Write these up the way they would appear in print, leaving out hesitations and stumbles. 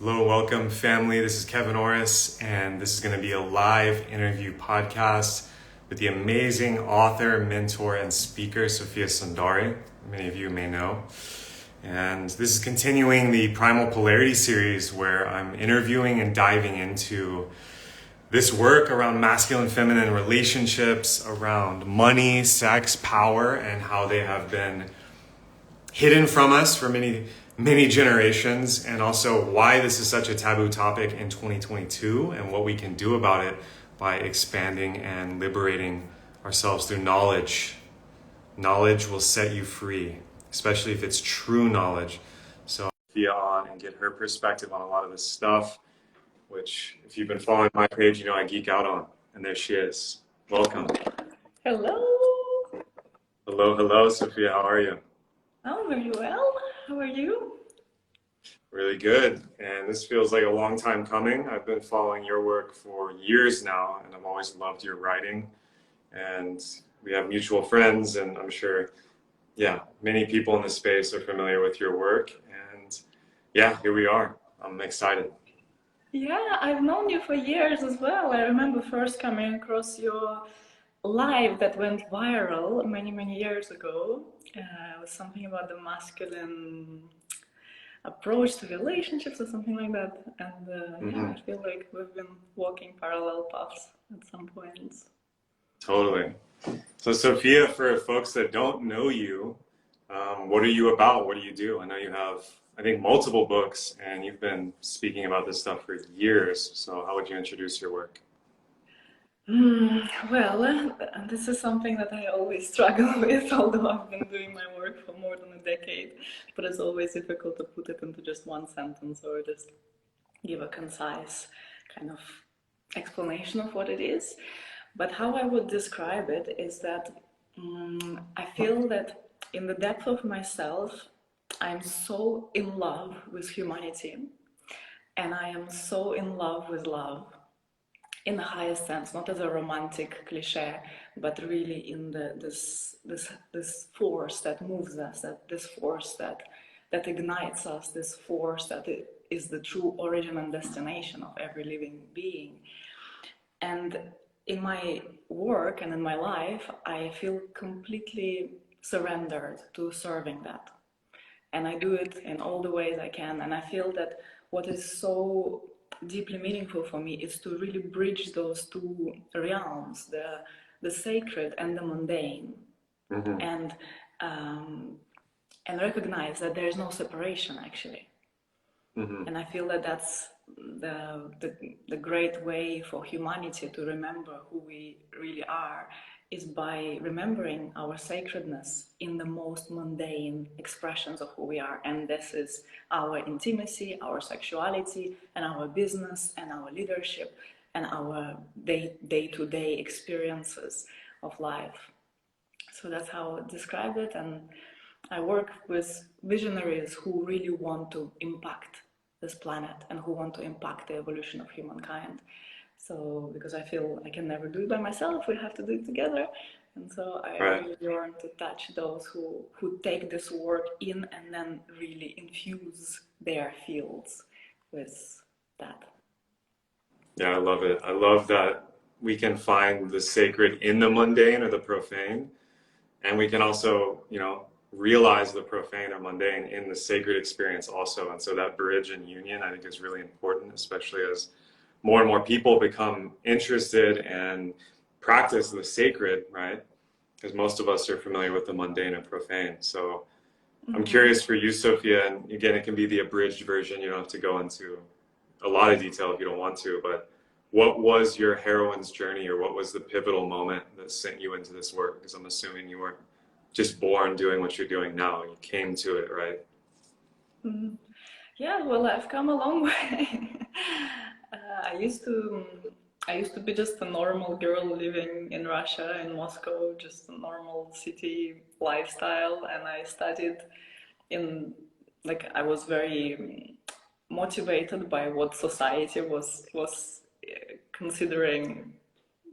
Hello, welcome family. This is Kevin Orris, and this is going to be a live interview podcast with the amazing author, mentor, and speaker, Sophia Sundari. Many of you may know. And this is continuing the Primal Polarity series where I'm interviewing and diving into this work around masculine, feminine relationships, around money, sex, power, and how they have been hidden from us for many generations, and also why this is such a taboo topic in 2022 and what we can do about it by expanding and liberating ourselves through knowledge. Knowledge will set you free, especially if it's true knowledge. So Sophia on and get her perspective on a lot of this stuff, which if you've been following my page, you know I geek out on. And there she is. Welcome. Hello. Hello, Sophia. How are you? Oh, very well. How are you? Really good. And this feels like a long time coming. I've been following your work for years now, and I've always loved your writing. And we have mutual friends, and I'm sure, many people in this space are familiar with your work. And here we are. I'm excited. Yeah, I've known you for years as well. I remember first coming across your live that went viral many years ago. It was something about the masculine approach to relationships or something like that. And I feel like we've been walking parallel paths at some points. Totally. So, Sophia, for folks that don't know you, what are you about? What do you do? I know you have, I think, multiple books, and you've been speaking about this stuff for years. So, how would you introduce your work? Well, this is something that I always struggle with, although I've been doing my work for more than a decade. But it's always difficult to put it into just one sentence or just give a concise kind of explanation of what it is. But how I would describe it is that I feel that in the depth of myself, I'm so in love with humanity, and I am so in love with love in the highest sense, not as a romantic cliche, but really in this force that moves us, this force that ignites us, this force that is the true origin and destination of every living being. And in my work and in my life, I feel completely surrendered to serving that. And I do it in all the ways I can. And I feel that what is so deeply meaningful for me is to really bridge those two realms, the sacred and the mundane, and recognize that there is no separation actually. And I feel that that's the great way for humanity to remember who we really are, is by remembering our sacredness in the most mundane expressions of who we are. And this is our intimacy, our sexuality, and our business, and our leadership, and our day-to-day experiences of life. So that's how I would describe it. And I work with visionaries who really want to impact this planet and who want to impact the evolution of humankind. So, because I feel I can never do it by myself, we have to do it together. And so I really yearn to touch those who take this work in and then really infuse their fields with that. Yeah, I love it. I love that we can find the sacred in the mundane or the profane. And we can also, realize the profane or mundane in the sacred experience also. And so that bridge and union, I think, is really important, especially as more and more people become interested and practice the sacred, right? Because most of us are familiar with the mundane and profane. So I'm curious for you, Sophia, and again, it can be the abridged version. You don't have to go into a lot of detail if you don't want to, but what was your heroine's journey, or what was the pivotal moment that sent you into this work? Because I'm assuming you weren't just born doing what you're doing now. You came to it, right? Yeah, well, I've come a long way. I used to be just a normal girl living in Russia, in Moscow, just a normal city lifestyle, and I studied in, like, I was very motivated by what society was considering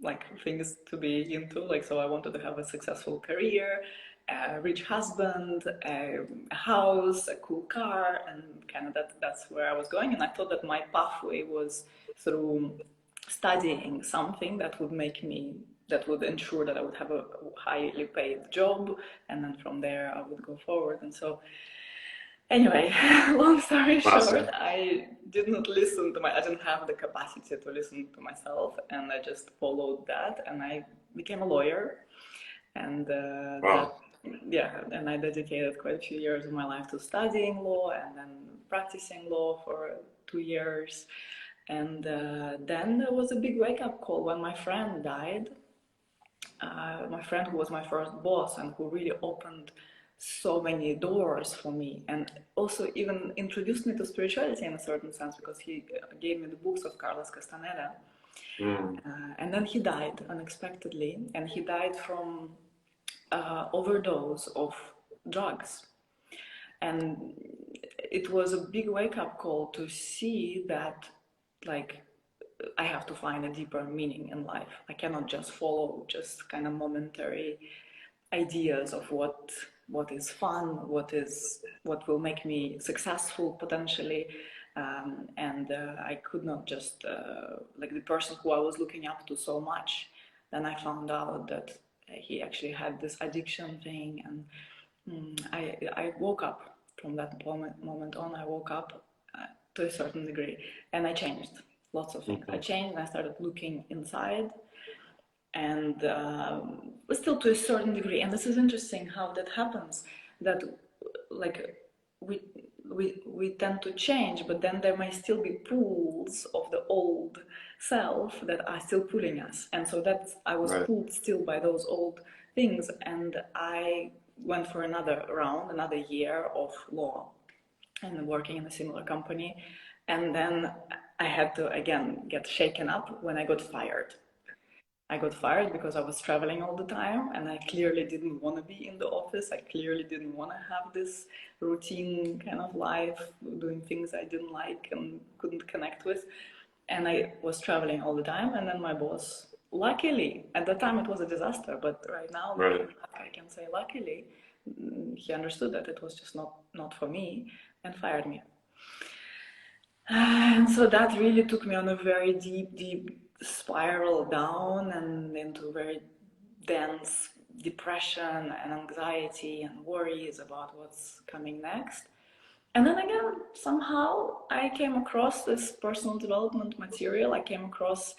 like things to be into. Like, so I wanted to have a successful career, a rich husband, a house, a cool car, and kind of that's where I was going. And I thought that my pathway was through studying something that would that would ensure that I would have a highly paid job, and then from there I would go forward. And so anyway, long story short, Awesome. I didn't I didn't have the capacity to listen to myself, and I just followed that, and I became a lawyer, and Wow. and I dedicated quite a few years of my life to studying law and then practicing law for 2 years, and then there was a big wake-up call when my friend died. My friend who was my first boss and who really opened so many doors for me, and also even introduced me to spirituality in a certain sense, because he gave me the books of Carlos Castaneda. Mm. And then he died unexpectedly, and he died from overdose of drugs. And it was a big wake-up call to see that, like, I have to find a deeper meaning in life. I cannot just follow just kind of momentary ideas of what is fun, what will make me successful potentially, and I could not just like the person who I was looking up to so much. Then I found out that he actually had this addiction thing, and I woke up from that moment on. I woke up to a certain degree, and I changed lots of things. I Mhm. changed, and I started looking inside, and still to a certain degree. And this is interesting how that happens. That like we we tend to change, but then there may still be pulls of the old self that are still pulling us. And so that I was Right. pulled still by those old things, and I went for another round, another year of law and working in a similar company. And then I had to again get shaken up when I got fired. I got fired because I was traveling all the time, and I clearly didn't want to be in the office. I clearly didn't want to have this routine kind of life, doing things I didn't like and couldn't connect with. And I was traveling all the time, and then my boss, luckily, at the time it was a disaster, but right now looking Right. back, I can say luckily, he understood that it was just not for me and fired me. And so that really took me on a very deep spiral down and into very dense depression and anxiety and worries about what's coming next. And then again, somehow I came across this personal development material. I came across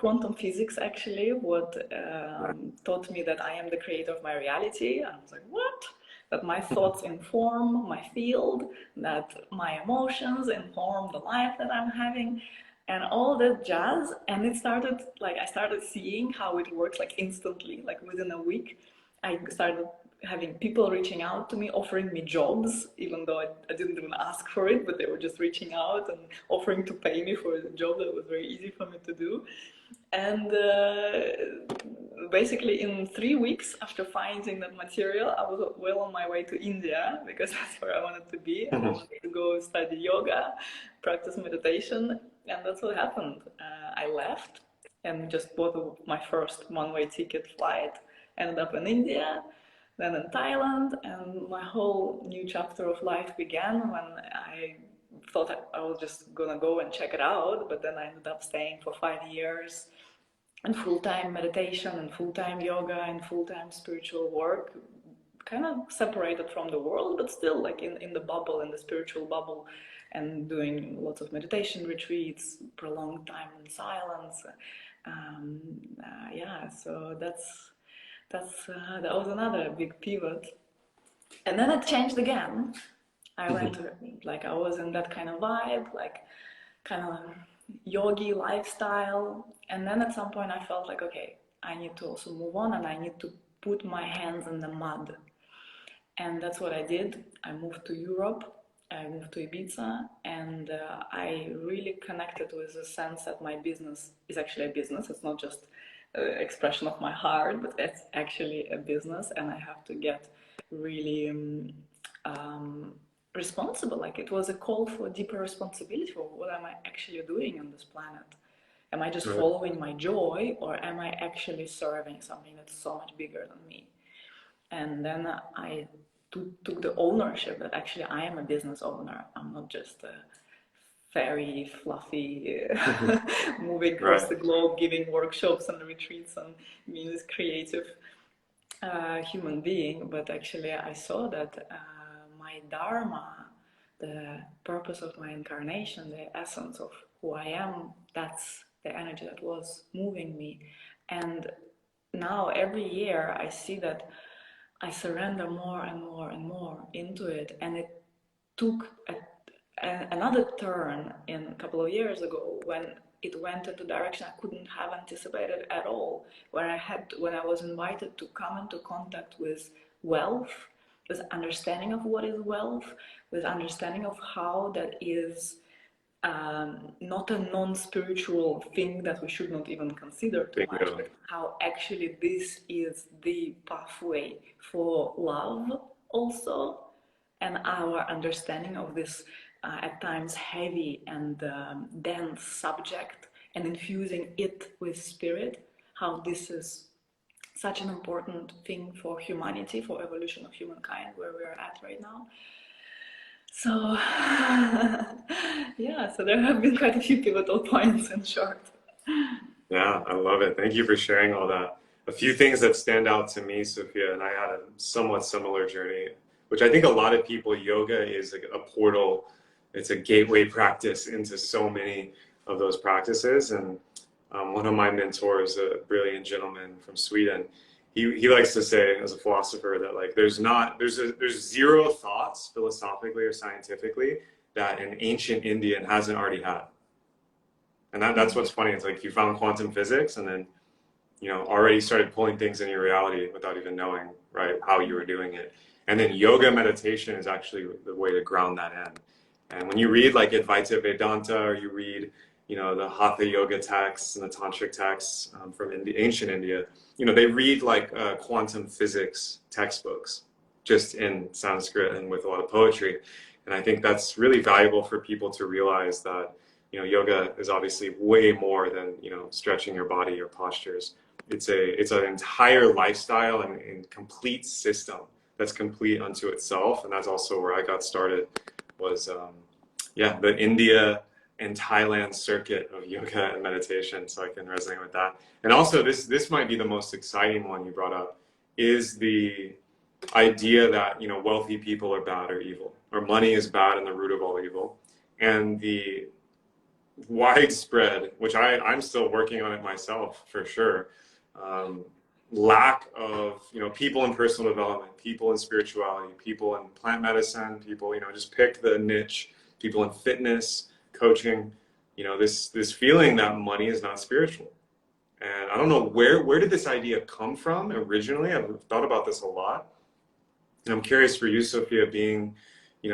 quantum physics, actually, what Right. taught me that I am the creator of my reality. And I was like, what? That my thoughts inform my field, that my emotions inform the life that I'm having, and all that jazz. And it started, like, I started seeing how it works, like, instantly, like within a week. I started having people reaching out to me, offering me jobs, even though I didn't even ask for it, but they were just reaching out and offering to pay me for a job that was very easy for me to do. And basically, in 3 weeks after finding that material, I was well on my way to India, because that's where I wanted to be. I wanted to go study yoga, practice meditation, and that's what happened. I left and just bought my first one-way ticket flight, ended up in India, then in Thailand, and my whole new chapter of life began when I thought I was just gonna go and check it out, but then I ended up staying for 5 years and full-time meditation and full-time yoga and full-time spiritual work, kind of separated from the world, but still like in the bubble, in the spiritual bubble, and doing lots of meditation retreats, prolonged time in silence. Yeah, so that was another big pivot. And then it changed again. I went to, like, I was in that kind of vibe, like kind of yogi lifestyle. And then at some point I felt like, okay, I need to also move on, and I need to put my hands in the mud. And that's what I did. I moved to Europe. I moved to Ibiza, and I really connected with the sense that my business is actually a business. It's not just an expression of my heart, but it's actually a business, and I have to get really responsible. Like, it was a call for deeper responsibility for what am I actually doing on this planet. Am I just Right. following my joy, or am I actually serving something that's so much bigger than me? And then I took the ownership that actually I am a business owner. I'm not just a very fluffy moving across Right. the globe, giving workshops and retreats and being this creative human being. But actually, I saw that my dharma, the purpose of my incarnation, the essence of who I am, that's the energy that was moving me. And now every year I see that I surrender more and more and more into it, and it took another turn in a couple of years ago when it went into a direction I couldn't have anticipated at all. When I was invited to come into contact with wealth, with understanding of what is wealth, with understanding of how that is not a non-spiritual thing that we should not even consider too much, Bingo. but how actually this is the pathway for love also, and our understanding of this at times heavy and dense subject, and infusing it with spirit, how this is such an important thing for humanity, for evolution of humankind, where we're at right now. So, yeah, so there have been quite a few pivotal points in short. Yeah, I love it. Thank you for sharing all that. A few things that stand out to me, Sophia, and I had a somewhat similar journey, which I think a lot of people, yoga is like a portal, it's a gateway practice into so many of those practices. And one of my mentors, a brilliant gentleman from Sweden, he likes to say as a philosopher that like there's zero thoughts philosophically or scientifically that an ancient Indian hasn't already had. And that's what's funny. It's like you found quantum physics and then, already started pulling things in your reality without even knowing, right, how you were doing it. And then yoga meditation is actually the way to ground that in. And when you read like Advaita Vedanta or you read, the Hatha Yoga texts and the Tantric texts from ancient India, they read like quantum physics textbooks just in Sanskrit and with a lot of poetry. And I think that's really valuable for people to realize that yoga is obviously way more than stretching your body or postures. It's an entire lifestyle and complete system that's complete unto itself, and that's also where I got started. Was the India and Thailand circuit of yoga and meditation, so I can resonate with that. And also, this might be the most exciting one you brought up, is the idea that wealthy people are bad or evil, or money is bad and the root of all evil, and the widespread, which I'm still working on it myself for sure, lack of people in personal development, people in spirituality, people in plant medicine, people just pick the niche, people in fitness, coaching, this feeling that money is not spiritual. And I don't know where did this idea come from originally. I've thought about this a lot. And I'm curious for you, Sophia, being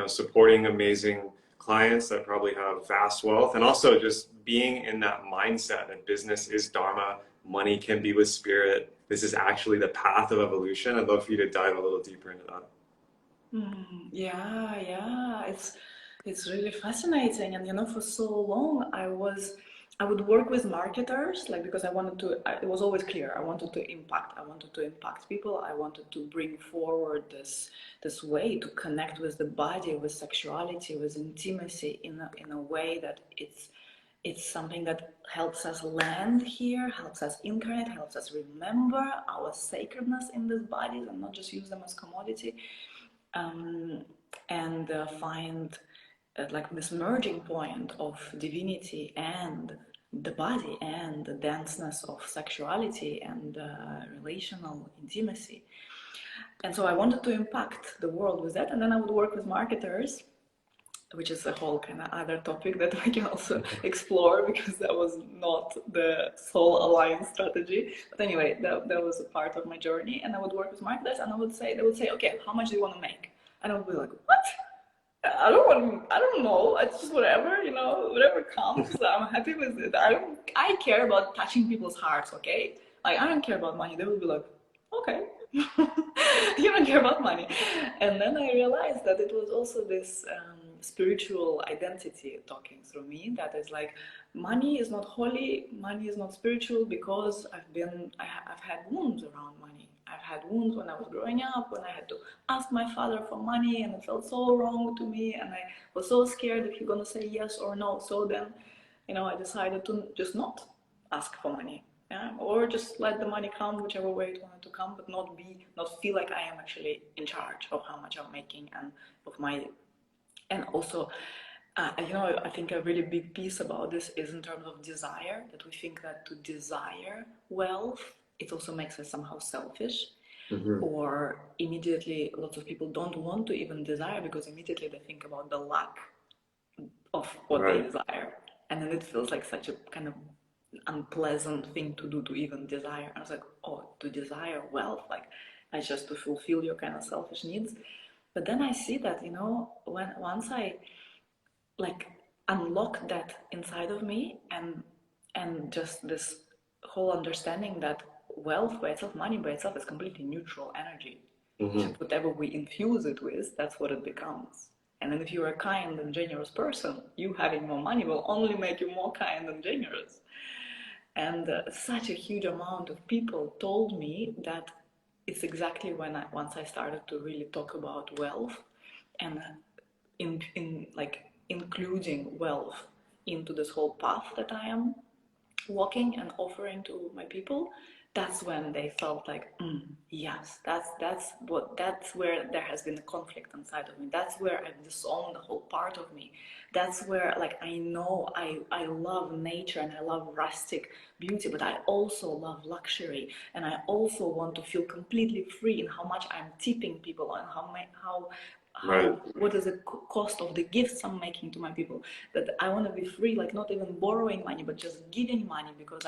supporting amazing clients that probably have vast wealth, and also just being in that mindset that business is dharma, money can be with spirit. This is actually the path of evolution. I'd love for you to dive a little deeper into that. Yeah, it's really fascinating. And for so long I would work with marketers, like, because it was always clear I wanted to impact people. I wanted to bring forward this way to connect with the body, with sexuality, with intimacy in a way that it's something that helps us land here, helps us incarnate, helps us remember our sacredness in these bodies and not just use them as commodity. And find like this merging point of divinity and the body and the denseness of sexuality and relational intimacy. And so I wanted to impact the world with that, and then I would work with marketers, which is a whole kind of other topic that I can also explore, because that was not the sole aligned strategy. But anyway, that was a part of my journey. And I would work with marketers, and they would say, okay, how much do you want to make? And I would be like, what? I don't know. It's just whatever, whatever comes. I'm happy with it. I care about touching people's hearts, okay? Like, I don't care about money. They would be like, okay. You don't care about money. And then I realized that it was also this spiritual identity talking through me, that is like, money is not holy, money is not spiritual, because I've had wounds around money. I've had wounds when I was growing up, when I had to ask my father for money, and it felt so wrong to me, and I was so scared if you're gonna say yes or no. So then, I decided to just not ask for money, yeah, or just let the money come whichever way it wanted to come, but not feel like I am actually in charge of how much I'm making and of my. And also, I think a really big piece about this is in terms of desire, that we think that to desire wealth, it also makes us somehow selfish. Or immediately, lots of people don't want to even desire because immediately they think about the lack of what they desire. And then it feels like such a kind of unpleasant thing to do, to even desire. I was like, oh, to desire wealth, like it's just to fulfill your kind of selfish needs. But then I see that, once I like unlock that inside of me, and just this whole understanding that wealth by itself, money by itself, is completely neutral energy. Just whatever we infuse it with, that's what it becomes. And then if you're a kind and generous person, you having more money will only make you more kind and generous. And such a huge amount of people told me that it's exactly once I started to really talk about wealth, and in like including wealth into this whole path that I am walking and offering to my people, that's when they felt like, yes, that's where there has been a conflict inside of me. That's where I've disowned the whole part of me. That's where, like, I know I love nature and I love rustic beauty, but I also love luxury, and I also want to feel completely free in how much I'm tipping people, and what is the cost of the gifts I'm making to my people. That I want to be free, like not even borrowing money, but just giving money because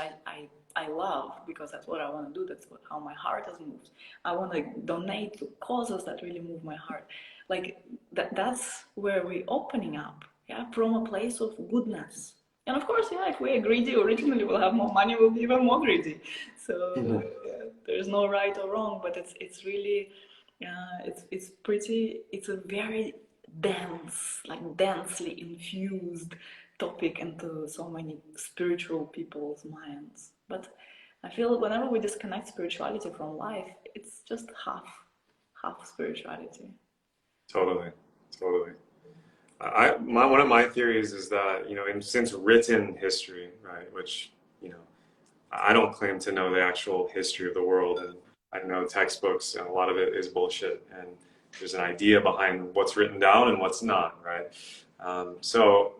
I love, because that's what I want to do. That's how my heart has moved. I want to donate to causes that really move my heart. Like that's where we're opening up, yeah, from a place of goodness. And of course, yeah, if we are greedy, originally we'll have more money, we'll be even more greedy. So there's no right or wrong, but it's really, it's a very dense, like densely infused topic into so many spiritual people's minds. But I feel whenever we disconnect spirituality from life, it's just half spirituality. Totally. One of my theories is that, since written history, right, which, I don't claim to know the actual history of the world, and I know textbooks, and a lot of it is bullshit, and there's an idea behind what's written down and what's not, right? So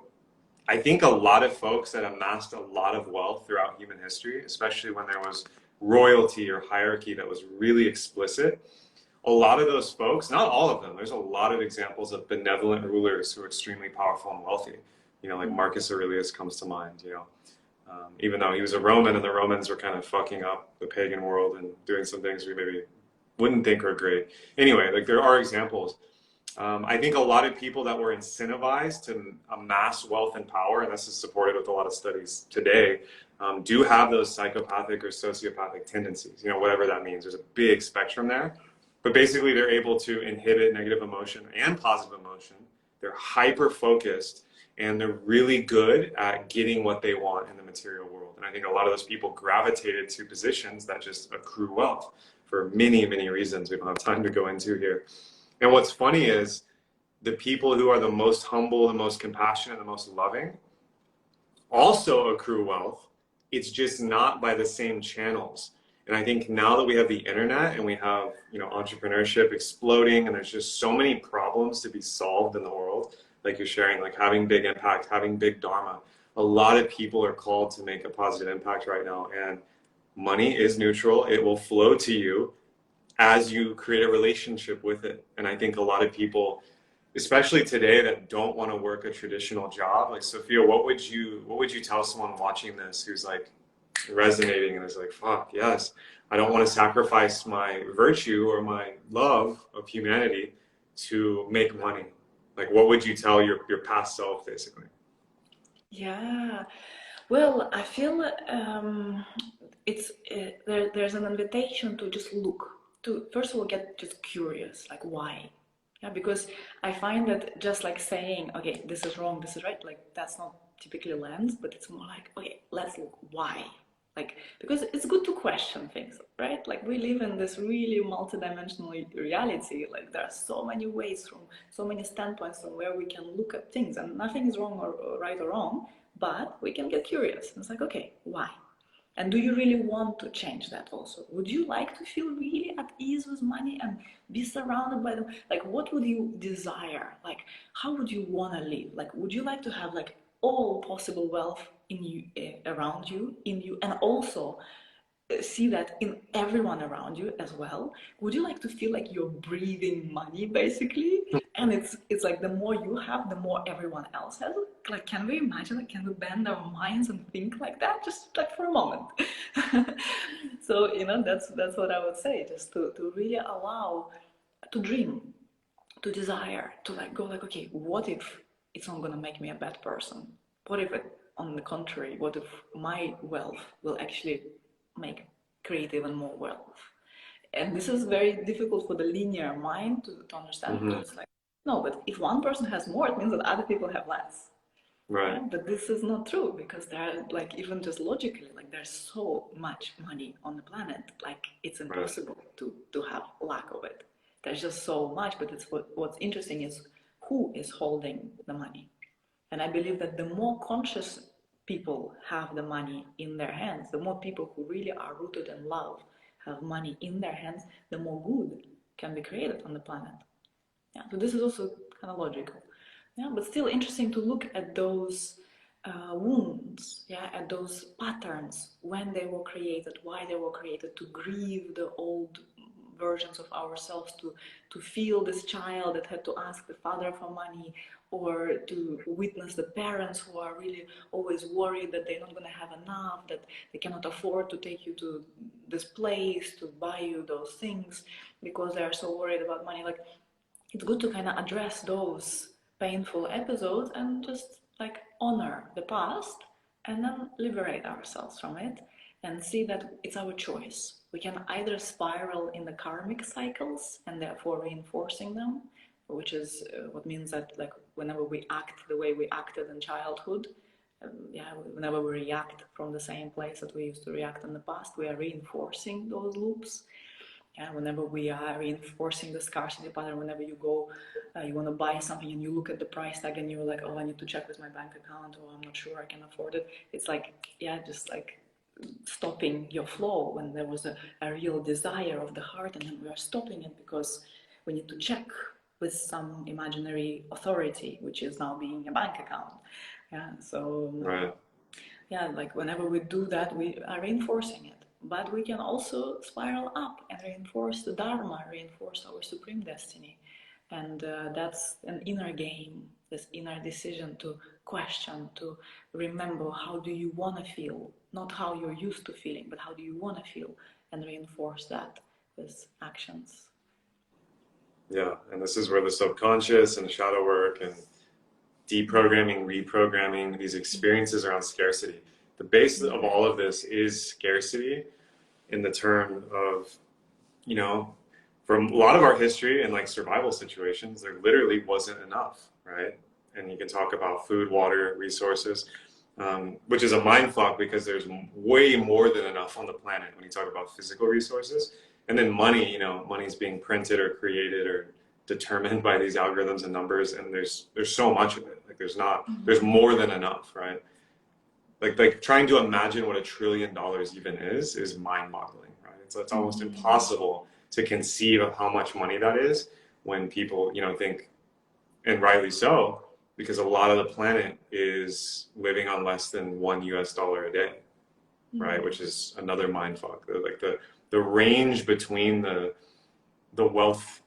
I think a lot of folks that amassed a lot of wealth throughout human history, especially when there was royalty or hierarchy that was really explicit, a lot of those folks, not all of them, there's a lot of examples of benevolent rulers who are extremely powerful and wealthy. Like Marcus Aurelius comes to mind, even though he was a Roman and the Romans were kind of fucking up the pagan world and doing some things we maybe wouldn't think are great. Anyway, like there are examples. I think a lot of people that were incentivized to amass wealth and power, and this is supported with a lot of studies today, do have those psychopathic or sociopathic tendencies, whatever that means. There's a big spectrum there. But basically, they're able to inhibit negative emotion and positive emotion. They're hyper-focused, and they're really good at getting what they want in the material world. And I think a lot of those people gravitated to positions that just accrue wealth for many, many reasons we don't have time to go into here. And what's funny is the people who are the most humble, the most compassionate, the most loving also accrue wealth. It's just not by the same channels. And I think now that we have the internet and we have, entrepreneurship exploding, and there's just so many problems to be solved in the world, like you're sharing, like having big impact, having big dharma. A lot of people are called to make a positive impact right now, and money is neutral. It will flow to you as you create a relationship with it. And I think a lot of people, especially today, that don't want to work a traditional job, like Sophia, what would you tell someone watching this who's like resonating and is like, fuck, yes, I don't want to sacrifice my virtue or my love of humanity to make money? Like, what would you tell your past self, basically? Yeah, well, I feel there's an invitation to just look, to first of all get just curious, like why? Yeah, because I find that just like saying, okay, this is wrong, this is right, like that's not typically lands, but it's more like, okay, let's look why. Like, because it's good to question things, right? Like, we live in this really multidimensional reality. Like, there are so many ways, from so many standpoints from where we can look at things, and nothing is wrong or right or wrong, but we can get curious. And it's like, okay, why? And do you really want to change that also? Would you like to feel really at ease with money and be surrounded by them? Like, what would you desire? Like, how would you want to live? Like, would you like to have like all possible wealth in you, around you, in you, and also see that in everyone around you as well? Would you like to feel like you're breathing money basically? And it's like the more you have, the more everyone else has. Like, can we imagine? Like, can we bend our minds and think like that, just like for a moment? So that's what I would say. Just to really allow to dream, to desire, to like go like, okay, what if it's not gonna make me a bad person? What if it, on the contrary, what if my wealth will actually create even more wealth? And this is very difficult for the linear mind to understand, because it's like, no, but if one person has more, it means that other people have less. Right. Yeah, but this is not true, because there are, like, even just logically, like, there's so much money on the planet, like it's impossible to have lack of it. There's just so much, but it's what's interesting is who is holding the money. And I believe that the more conscious people have the money in their hands, the more people who really are rooted in love have money in their hands, the more good can be created on the planet. Yeah, so this is also kind of logical. Yeah, but still interesting to look at those wounds, yeah, at those patterns, when they were created, why they were created, to grieve the old versions of ourselves, to feel this child that had to ask the father for money, or to witness the parents who are really always worried that they're not going to have enough, that they cannot afford to take you to this place, to buy you those things, because they are so worried about money. Like, it's good to kind of address those painful episodes and just like honor the past, and then liberate ourselves from it and see that it's our choice. We can either spiral in the karmic cycles and therefore reinforcing them, which is what means that, like, whenever we act the way we acted in childhood, whenever we react from the same place that we used to react in the past, we are reinforcing those loops. Yeah, whenever we are reinforcing the scarcity pattern, whenever you go, you want to buy something and you look at the price tag and you're like, oh, I need to check with my bank account, or I'm not sure I can afford it. It's like, yeah, just like stopping your flow when there was a real desire of the heart, and then we are stopping it because we need to check with some imaginary authority, which is now being a bank account. Yeah, so Right. yeah, like whenever we do that, we are reinforcing it. But we can also spiral up and reinforce the Dharma, reinforce our supreme destiny. And that's an inner game, this inner decision to question, to remember how do you want to feel, not how you're used to feeling, but how do you want to feel, and reinforce that with actions. Yeah. And this is where the subconscious and shadow work and deprogramming, reprogramming these experiences around scarcity. The base of all of this is scarcity, in the term of, you know, from a lot of our history and like survival situations, there literally wasn't enough, right? And you can talk about food, water, resources, which is a mind fuck, because there's way more than enough on the planet when you talk about physical resources. And then money, money is being printed or created or determined by these algorithms and numbers, and there's so much of it. Like there's more than enough, right? Like trying to imagine what $1 trillion even is mind-boggling, right? It's almost impossible to conceive of how much money that is, when people think, and rightly so, because a lot of the planet is living on less than $1 a day, right? Which is another mind fuck. Like the range between the wealth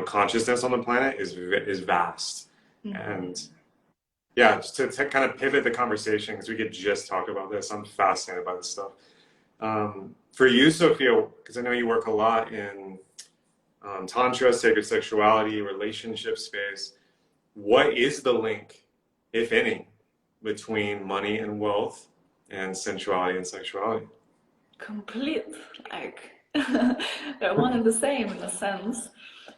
consciousness on the planet is vast. And yeah, just to kind of pivot the conversation, because we could just talk about this. I'm fascinated by this stuff. For you, Sophia, because I know you work a lot in Tantra, sacred sexuality, relationship space, what is the link, if any, between money and wealth and sensuality and sexuality? Complete, like they're one and the same in a sense,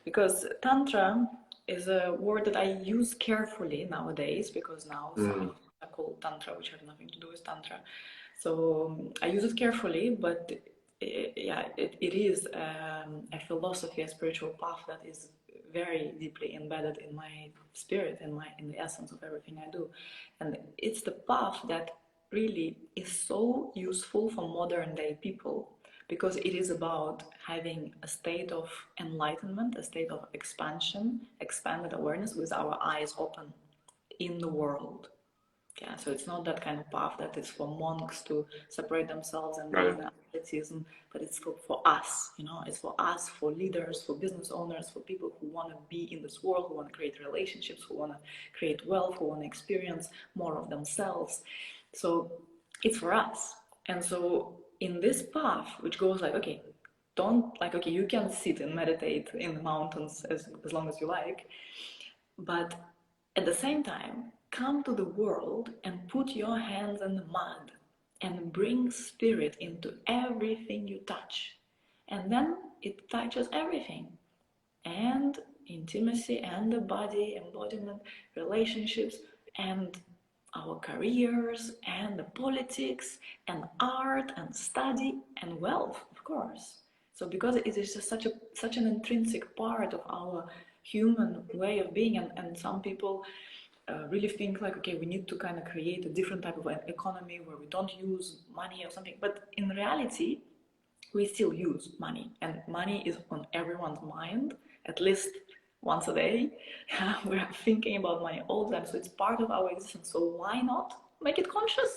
because Tantra is a word that I use carefully nowadays, because now some are called Tantra, which have nothing to do with Tantra. So I use it carefully, but it is a philosophy, a spiritual path that is very deeply embedded in my spirit, in the essence of everything I do. And it's the path that really is so useful for modern day people, because it is about having a state of enlightenment, a state of expansion, expanded awareness with our eyes open in the world. Yeah, so it's not that kind of path that is for monks to separate themselves and be Right. in asceticism, but it's for us, it's for us, for leaders, for business owners, for people who want to be in this world, who want to create relationships, who want to create wealth, who want to experience more of themselves. So it's for us. And so in this path, which goes like, okay, you can sit and meditate in the mountains as long as you like, but at the same time, come to the world and put your hands in the mud and bring spirit into everything you touch. And then it touches everything. And intimacy and the body, embodiment, relationships, and our careers, and the politics, and art, and study, and wealth, of course. So because it is just such an intrinsic part of our human way of being, and some people really think like, okay, we need to kind of create a different type of economy where we don't use money or something. But in reality, we still use money, and money is on everyone's mind at least once a day. We're thinking about money all the time, so it's part of our existence. So why not make it conscious?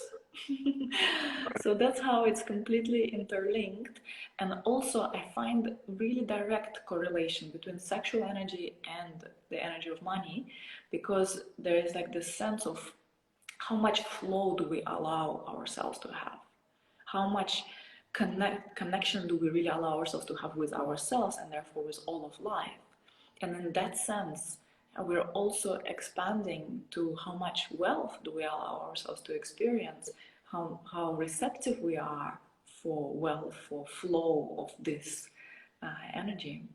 So that's how it's completely interlinked. And also I find really direct correlation between sexual energy and the energy of money, because there is like this sense of how much flow do we allow ourselves to have, how much connection do we really allow ourselves to have with ourselves, and therefore with all of life. And in that sense, we're also expanding to how much wealth do we allow ourselves to experience, how receptive we are for wealth, for flow of this energy.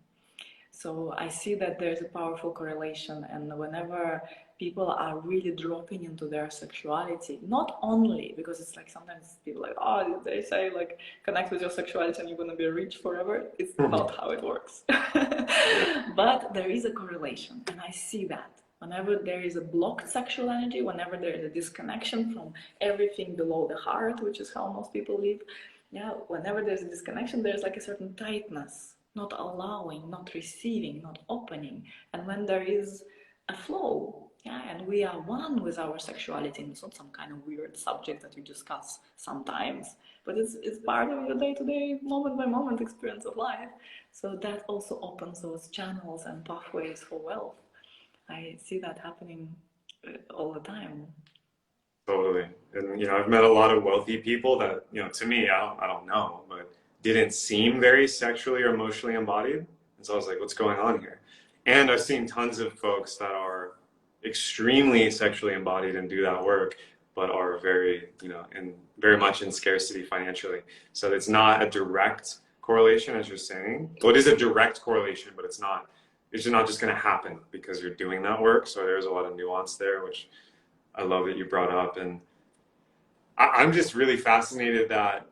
So I see that there's a powerful correlation, and whenever people are really dropping into their sexuality, not only because it's like sometimes people like, oh, they say like connect with your sexuality and you're going to be rich forever. It's not how it works. But there is a correlation, and I see that whenever there is a blocked sexual energy, whenever there is a disconnection from everything below the heart, which is how most people live, yeah, whenever there's a disconnection, there's like a certain tightness, not allowing, not receiving, not opening. And when there is a flow, yeah, and we are one with our sexuality, and it's not some kind of weird subject that you discuss sometimes, but it's part of your day-to-day, moment-by-moment experience of life. So that also opens those channels and pathways for wealth. I see that happening all the time. Totally. And I've met a lot of wealthy people that, to me, I don't know, but didn't seem very sexually or emotionally embodied. And so I was like, what's going on here? And I've seen tons of folks that are extremely sexually embodied and do that work, but are very, and very much in scarcity financially. So it's not a direct correlation, as you're saying. Well, it is a direct correlation, but it's just not just going to happen because you're doing that work. So there's a lot of nuance there, which I love that you brought up. And I'm just really fascinated that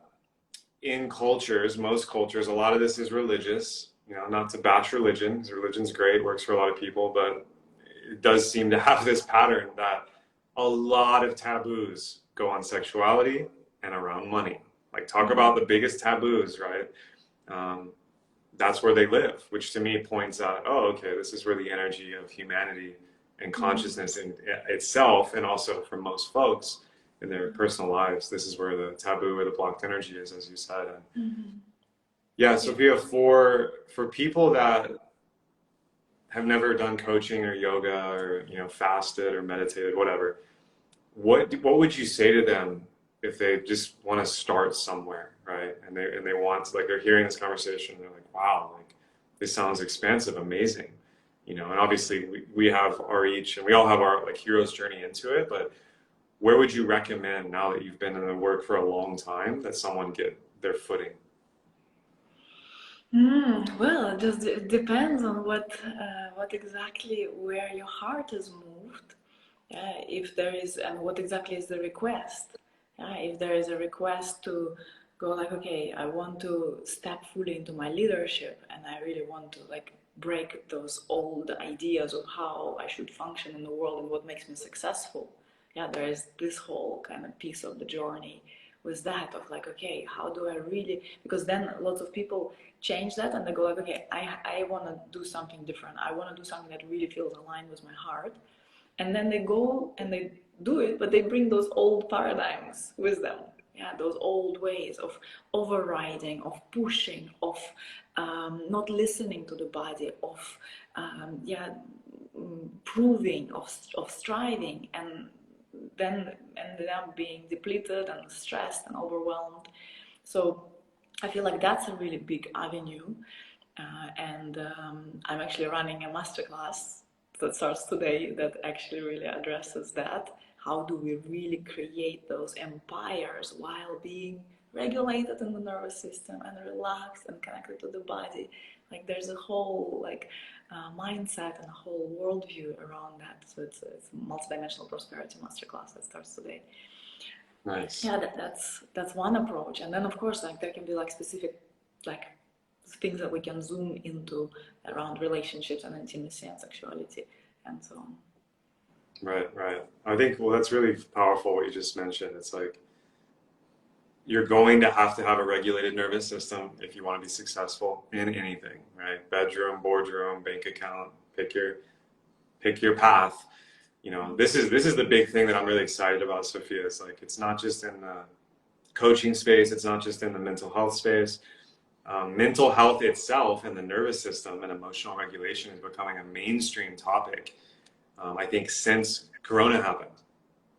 in cultures, most cultures, a lot of this is religious, not to bash religion, because religion's great, works for a lot of people, but it does seem to have this pattern that a lot of taboos go on sexuality and around money. Like, talk about the biggest taboos, right? That's where they live, which to me points out, oh, okay, this is where the energy of humanity and consciousness in itself, and also for most folks in their personal lives, this is where the taboo or the blocked energy is, as you said. And yeah, Sophia, for people that have never done coaching or yoga or fasted or meditated, whatever, what would you say to them if they just want to start somewhere, right? And they want to, like, they're hearing this conversation, and they're like, wow, like, this sounds expansive, amazing, and obviously we have our each, and we all have our like hero's journey into it, but where would you recommend, now that you've been in the work for a long time, that someone get their footing? Well, it just depends on what exactly, where your heart is moved. If there is, and what exactly is the request. If there is a request to go like, okay, I want to step fully into my leadership and I really want to like break those old ideas of how I should function in the world and what makes me successful. There is this whole kind of piece of the journey with that of like, okay, how do I really, because then lots of people change that and they go like, okay, I want to do something different. I want to do something that really feels aligned with my heart. And then they go and they do it, but they bring those old paradigms with them. Those old ways of overriding, of pushing, of not listening to the body, of proving, of striving, and then ended up being depleted and stressed and overwhelmed. So I feel like that's a really big avenue. And I'm actually running a masterclass that starts today that actually really addresses that. How do we really create those empires while being regulated in the nervous system and relaxed and connected to the body? Like there's a whole mindset and a whole worldview around that. So it's a multidimensional prosperity masterclass that starts today. Nice. That's one approach. And then of course like there can be like specific like things that we can zoom into around relationships and intimacy and sexuality and so on. Right. I think, well, that's really powerful what you just mentioned. It's like you're going to have a regulated nervous system if you want to be successful in anything, right? Bedroom, boardroom, bank account, pick your path. This is the big thing that I'm really excited about, Sophia. It's like, it's not just in the coaching space. It's not just in the mental health space. Mental health itself and the nervous system and emotional regulation is becoming a mainstream topic, I think, since Corona happened.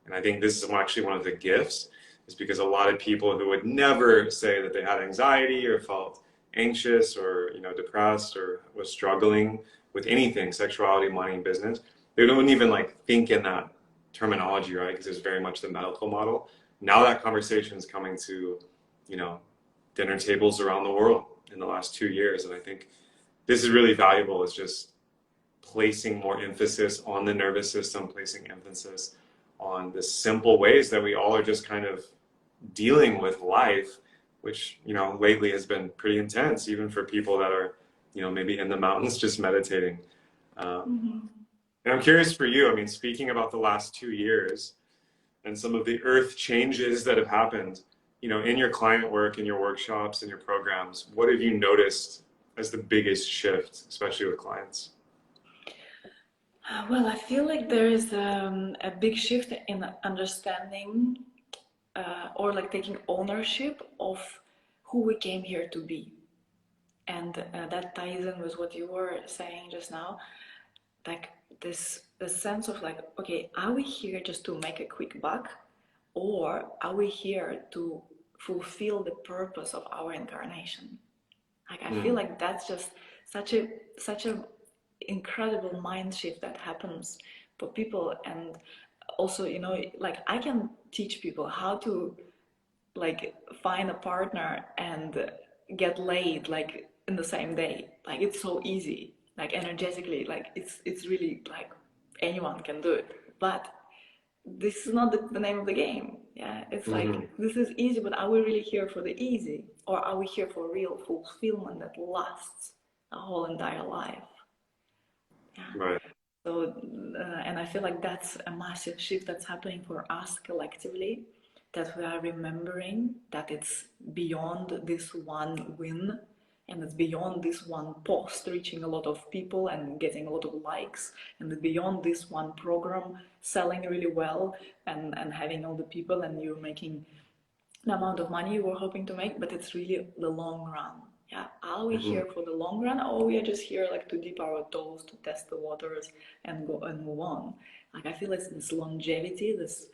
And I think this is actually one of the gifts, is because a lot of people who would never say that they had anxiety or felt anxious or depressed or was struggling with anything, sexuality, money, and business, they don't even like think in that terminology, right? Because it's very much the medical model. Now that conversation is coming to, dinner tables around the world in the last 2 years. And I think this is really valuable, is just placing more emphasis on the nervous system, placing emphasis on the simple ways that we all are just kind of dealing with life, which, lately has been pretty intense, even for people that are, maybe in the mountains just meditating. And I'm curious for you, I mean, speaking about the last 2 years and some of the earth changes that have happened, in your client work, in your workshops, in your programs, what have you noticed as the biggest shift, especially with clients? Well, I feel like there is a big shift in understanding or like taking ownership of who we came here to be. And that ties in with what you were saying just now, like this sense of like, okay, are we here just to make a quick buck, or are we here to fulfill the purpose of our incarnation? Like I feel like that's just such a incredible mind shift that happens for people. And also, like I can teach people how to like find a partner and get laid like in the same day. Like it's so easy, like energetically, like it's really like anyone can do it. But this is not the name of the game. It's like this is easy, but are we really here for the easy, or are we here for real fulfillment that lasts a whole entire life? Right. So and I feel like that's a massive shift that's happening for us collectively, that we are remembering that it's beyond this one win, and it's beyond this one post reaching a lot of people and getting a lot of likes, and it's beyond this one program selling really well and having all the people and you're making the amount of money you were hoping to make. But it's really the long run. Are we here for the long run, or we are just here like to dip our toes, to test the waters and go and move on? Like I feel it's this longevity, this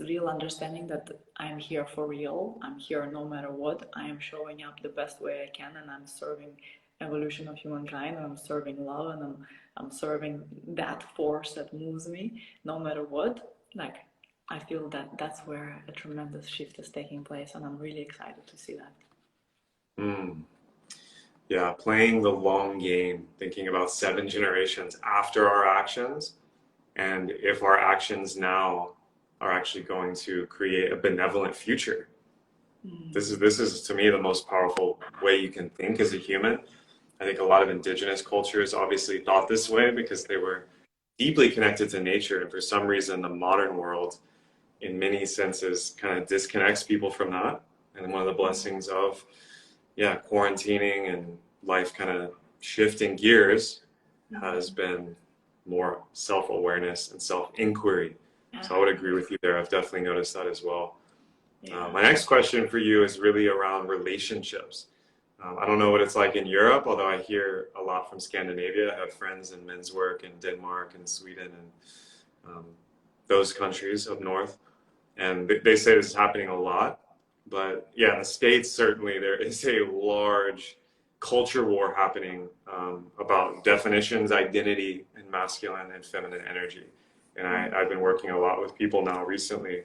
real understanding that I'm here for real. I'm here no matter what. I am showing up the best way I can, and I'm serving evolution of humankind, and I'm serving love, and I'm serving that force that moves me no matter what. Like I feel that that's where a tremendous shift is taking place, and I'm really excited to see that. Yeah, playing the long game, thinking about 7 generations after our actions, and if our actions now are actually going to create a benevolent future. Mm. This is to me the most powerful way you can think as a human. I think a lot of indigenous cultures obviously thought this way because they were deeply connected to nature, and for some reason the modern world in many senses kind of disconnects people from that. And one of the blessings of quarantining and life kind of shifting gears has been more self-awareness and self-inquiry. So I would agree with you there. I've definitely noticed that as well. My next question for you is really around relationships. I don't know what it's like in Europe, although I hear a lot from Scandinavia. I have friends in men's work in Denmark and Sweden and those countries up north. And they say this is happening a lot. But yeah, in the States, certainly there is a large culture war happening about definitions, identity, and masculine and feminine energy. And I've been working a lot with people now recently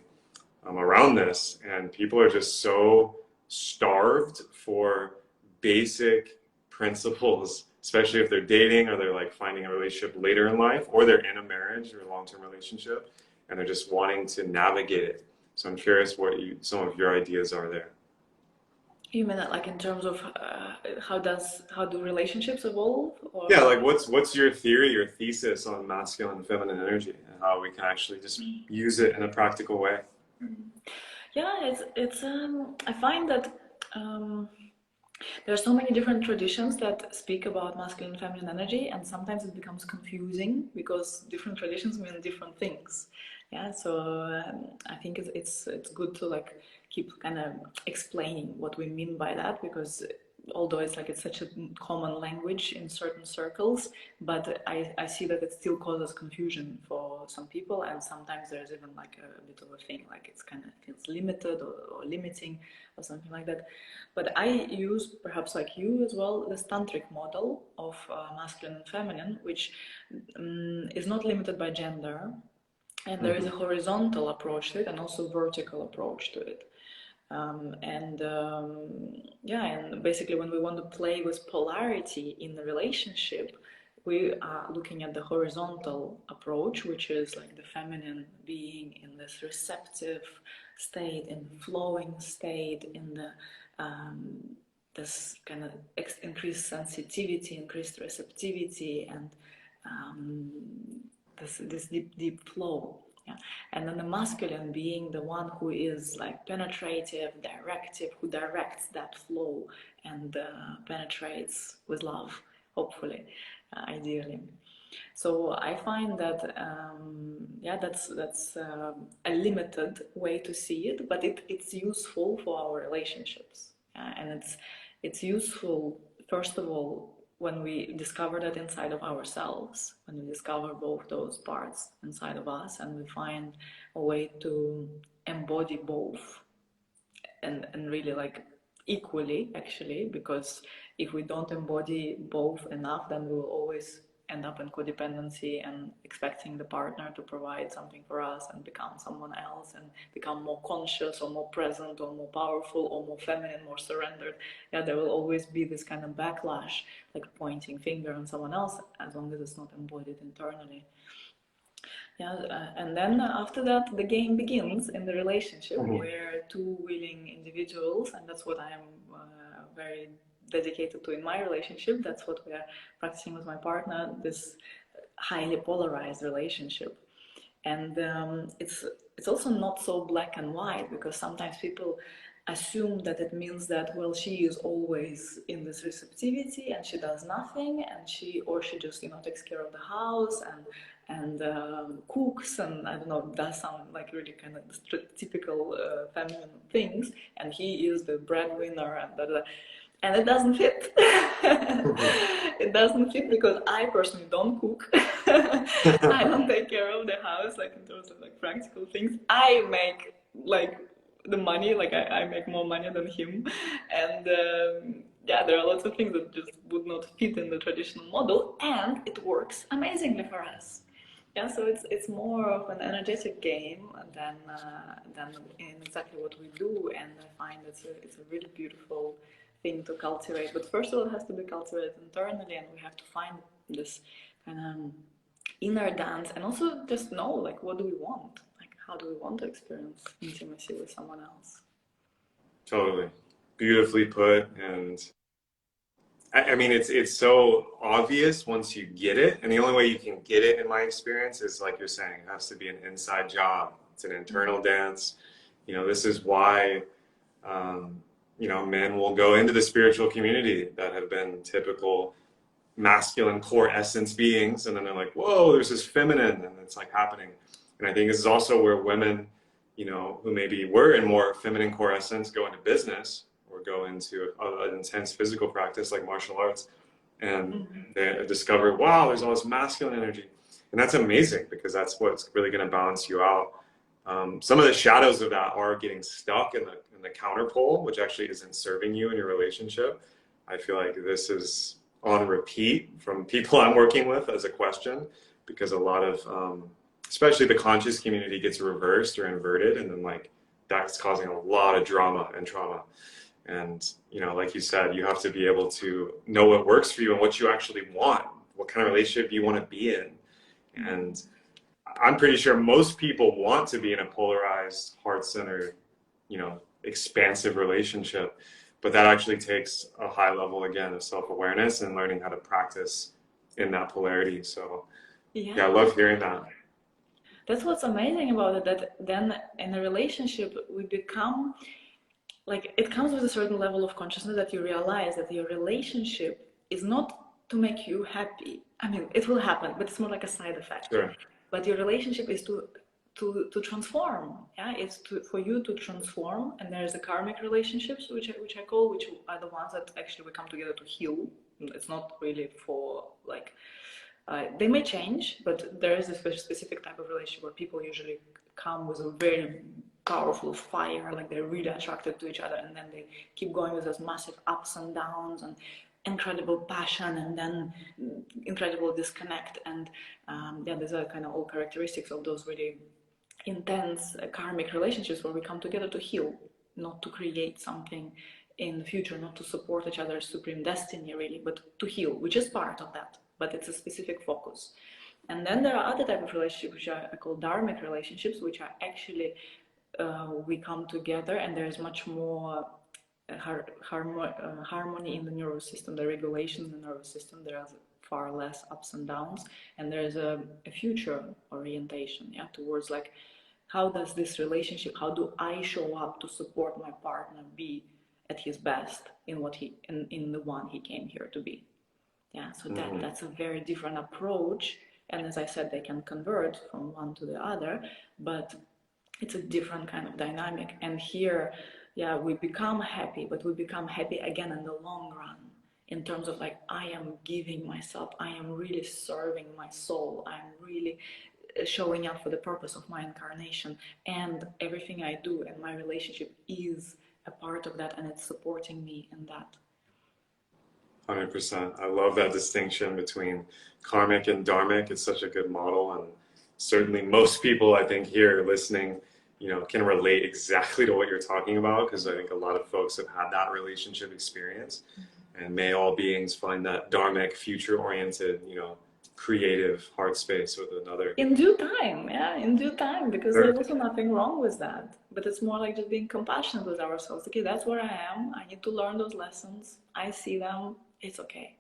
around this, and people are just so starved for basic principles, especially if they're dating or they're like finding a relationship later in life, or they're in a marriage or a long-term relationship, and they're just wanting to navigate it. So I'm curious what some of your ideas are there. You mean that like in terms of how do relationships evolve? Or Yeah, like what's your theory, your thesis on masculine and feminine energy, and how we can actually just use it in a practical way? yeah, it's I find that there are so many different traditions that speak about masculine and feminine energy, and sometimes it becomes confusing because different traditions mean different things. Yeah, so I think it's good to like keep kind of explaining what we mean by that, because although it's such a common language in certain circles, but I see that it still causes confusion for some people, and sometimes there's even like a bit of a thing, like it's kind of feels limited or limiting or something like that. But I use, perhaps like you as well, this tantric model of masculine and feminine, which is not limited by gender, and there is a horizontal approach to it and also vertical approach to it. And basically when we want to play with polarity in the relationship, we are looking at the horizontal approach, which is like the feminine being in this receptive state, in the flowing state, in the this kind of increased sensitivity, increased receptivity, and this deep flow. Yeah. And then the masculine being the one who is like penetrative, directive, who directs that flow and penetrates with love, hopefully, ideally. So I find that that's a limited way to see it, but it's useful for our relationships, and it's useful first of all when we discover that inside of ourselves, when we discover both those parts inside of us, and we find a way to embody both, and really like equally actually, because if we don't embody both enough, then we will always end up in codependency and expecting the partner to provide something for us and become someone else and become more conscious or more present or more powerful or more feminine, more surrendered. Yeah, there will always be this kind of backlash, like pointing finger on someone else, as long as it's not embodied internally. Yeah, and then after that, the game begins in the relationship where two willing individuals, and that's what I am very dedicated to in my relationship. That's what we are practicing with my partner. This highly polarized relationship, and it's also not so black and white, because sometimes people assume that it means that, well, she is always in this receptivity and she does nothing, and she just takes care of the house and cooks, and I don't know, does some like really kind of typical feminine things, and he is the breadwinner and da, da, da. And it doesn't fit. It doesn't fit because I personally don't cook. I don't take care of the house, like in terms of like practical things. I make like the money, like I make more money than him, and there are lots of things that just would not fit in the traditional model, and it works amazingly for us. Yeah, so it's more of an energetic game than in exactly what we do, and I find it's a really beautiful thing to cultivate. But first of all, it has to be cultivated internally, and we have to find this kind of inner dance, and also just know like what do we want, like how do we want to experience intimacy with someone else? Totally. Beautifully put. And I mean, it's so obvious once you get it. And the only way you can get it, in my experience, is like you're saying, it has to be an inside job. It's an internal dance. You know, this is why, um, you know, men will go into the spiritual community that have been typical masculine core essence beings. And then they're like, whoa, there's this feminine. And it's like happening. And I think this is also where women, you know, who maybe were in more feminine core essence go into business or go into an intense physical practice like martial arts, and they discover, wow, there's all this masculine energy. And that's amazing because that's what's really going to balance you out. Some of the shadows of that are getting stuck in the counterpole, which actually isn't serving you in your relationship. I feel like this is on repeat from people I'm working with as a question, because a lot of, especially the conscious community, gets reversed or inverted, and then like that's causing a lot of drama and trauma. And you know, like you said, you have to be able to know what works for you and what you actually want, what kind of relationship you want to be in. And I'm pretty sure most people want to be in a polarized, heart-centered, you know, expansive relationship, but that actually takes a high level again of self-awareness and learning how to practice in that polarity. So yeah, I love hearing that. That's what's amazing about it, that then in a relationship we become like, it comes with a certain level of consciousness that you realize that your relationship is not to make you happy. I mean, it will happen, but it's more like a side effect. Sure. But your relationship is to transform. Yeah, it's for you to transform. And there's the karmic relationships, which I call, which are the ones that actually we come together to heal. It's not really for like. They may change, but there is a specific type of relationship where people usually come with a very powerful fire, like they're really attracted to each other, and then they keep going with those massive ups and downs and incredible passion, and then incredible disconnect. And yeah, these are kind of all characteristics of those really intense karmic relationships where we come together to heal, not to create something in the future, not to support each other's supreme destiny really, but to heal, which is part of that, but it's a specific focus. And then there are other type of relationships which I call dharmic relationships, which are actually we come together and there's much more harmony in the nervous system, the regulation in the nervous system. There are far less ups and downs, and there's a future orientation, yeah, towards like, how does this relationship, how do I show up to support my partner be at his best in what he in the one he came here to be. Yeah, so that's a very different approach. And as I said, they can convert from one to the other, but it's a different kind of dynamic. And here, yeah, we become happy, but we become happy again in the long run, in terms of like, I am giving myself, I am really serving my soul, I'm really showing up for the purpose of my incarnation, and everything I do and my relationship is a part of that, and it's supporting me in that. 100%. I love that distinction between karmic and dharmic. It's such a good model, and certainly most people I think here listening, you know, can relate exactly to what you're talking about, because I think a lot of folks have had that relationship experience. And may all beings find that dharmic, future-oriented, you know, creative heart space with another. In due time, yeah, in due time, because Sure. there's also nothing wrong with that. But it's more like just being compassionate with ourselves. Okay, that's where I am. I need to learn those lessons. I see them. It's okay.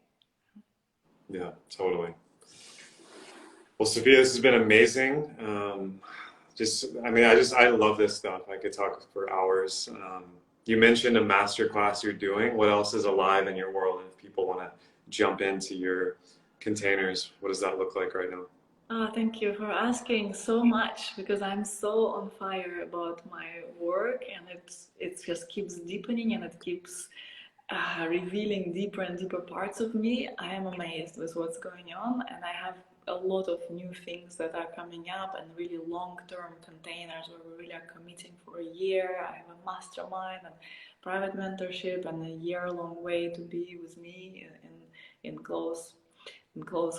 Yeah, totally. Well, Sophia, this has been amazing. I love this stuff. I could talk for hours. You mentioned a master class you're doing. What else is alive in your world? If people want to jump into your containers, what does that look like right now? Thank you for asking so much, because I'm so on fire about my work, and it just keeps deepening, and it keeps revealing deeper and deeper parts of me. I am amazed with what's going on, and I have a lot of new things that are coming up, and really long-term containers where we really are committing for a year. I have a mastermind and private mentorship, and a year-long way to be with me in close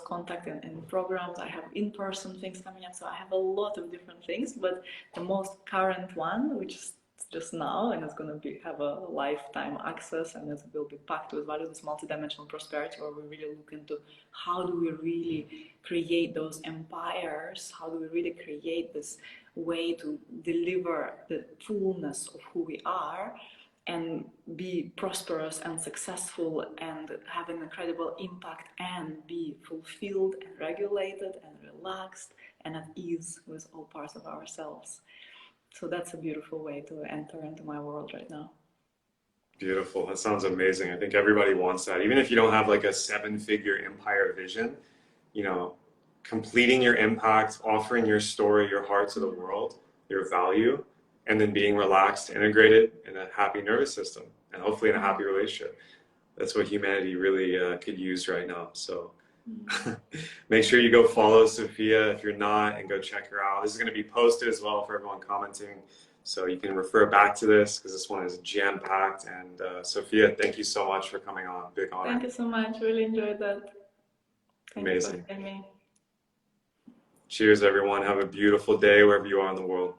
contact and programs. I have in-person things coming up, so I have a lot of different things, but the most current one, which is just now, and it's going to have a lifetime access, and it will be packed with value, this multidimensional prosperity, where we really look into how do we really create those empires, how do we really create this way to deliver the fullness of who we are and be prosperous and successful and have an incredible impact and be fulfilled and regulated and relaxed and at ease with all parts of ourselves. So that's a beautiful way to enter into my world right now. Beautiful. That sounds amazing. I think everybody wants that. Even if you don't have like a 7-figure empire vision, you know, completing your impact, offering your story, your heart to the world, your value, and then being relaxed, integrated in a happy nervous system, and hopefully in a happy relationship. That's what humanity really could use right now. So make sure you go follow Sophia if you're not, and go check her out. This is going to be posted as well for everyone commenting. So you can refer back to this because this one is jam-packed. And Sophia, thank you so much for coming on. Big honor. Thank you so much. Really enjoyed that. Amazing. Thank you for having me. Cheers, everyone. Have a beautiful day wherever you are in the world.